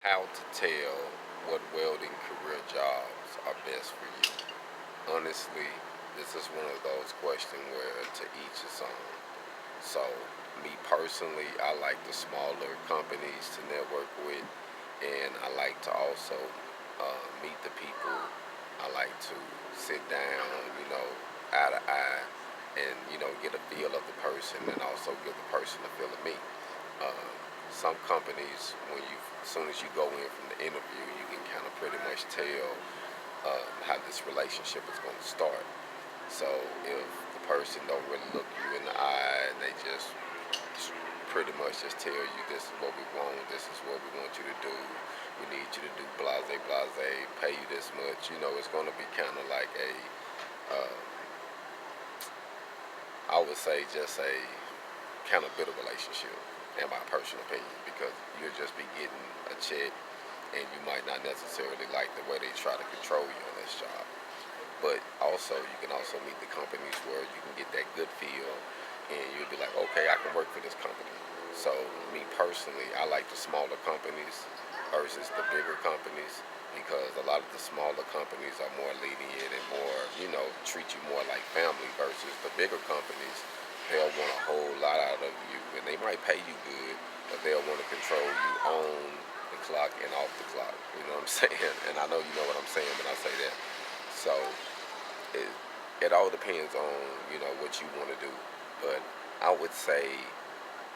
How to tell what welding career jobs are best for you? Honestly, this is one of those questions where to each his own. So, me personally, I like the smaller companies to network with, and I like to also meet the people. I like to sit down, eye to eye, and get a feel of the person, and also give the person a feel of me. Um, some companies, as soon as you go in from the interview, you can kind of pretty much tell how this relationship is going to start. So if the person don't really look you in the eye and they just pretty much just tell you this is what we want, this is what we want you to do, we need you to do blase blase, pay you this much, it's going to be kind of like uh, I would say just a kind of bitter relationship, in my personal opinion, because you'll just be getting a check and you might not necessarily like the way they try to control you on this job. But also, you can also meet the companies where you can get that good feel and you'll be like, okay, I can work for this company. So, me personally, I like the smaller companies versus the bigger companies because a lot of the smaller companies are more lenient and more, treat you more like family versus the bigger companies. They'll want a whole lot out of you and they might pay you good, but they'll want to control you on the clock and off the clock. You know what I'm saying? And I know you know what I'm saying when I say that. So it, it all depends on what you want to do, but I would say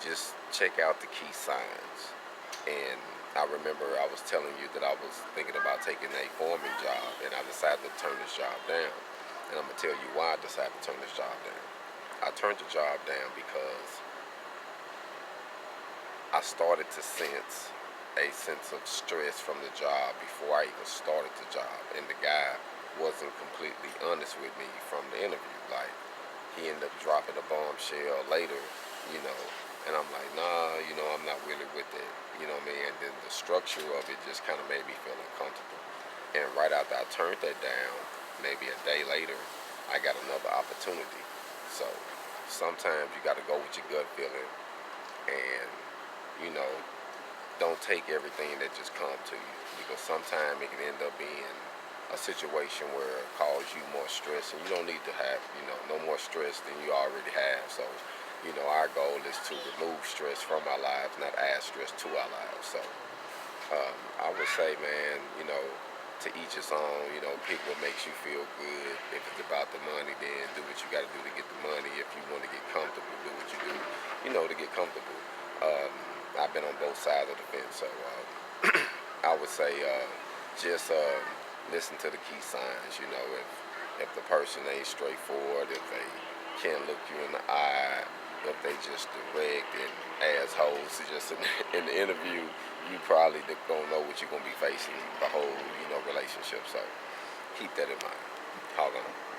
just check out the key signs. And I remember I was telling you that I was thinking about taking a foreman job, and I decided to turn this job down. And I'm gonna tell you why I decided to turn this job down. I turned the job down because I started to sense a sense of stress from the job before I even started the job, and the guy wasn't completely honest with me from the interview. Like he ended up dropping a bombshell later, you know, and I'm like, nah, I'm not really with it, you know what I mean? And then the structure of it just kind of made me feel uncomfortable. And right after I turned that down, maybe a day later, I got another opportunity. So sometimes you got to go with your gut feeling and you know don't take everything that just comes to you because sometimes it can end up being a situation where it causes you more stress and you don't need to have no more stress than you already have. So our goal is to remove stress from our lives, not add stress to our lives. So I would say, man, to each his own. Pick what makes you feel good. If it's about the money, then do what you got to do to get the money. If you want to get comfortable, do what you do, to get comfortable. Um, I've been on both sides of the fence, so I would say just listen to the key signs. If the person ain't straightforward, if they can't look you in the eye, if they just direct and assholes just in the interview, you probably don't know what you're gonna be facing the whole relationship. So keep that in mind. Hold on.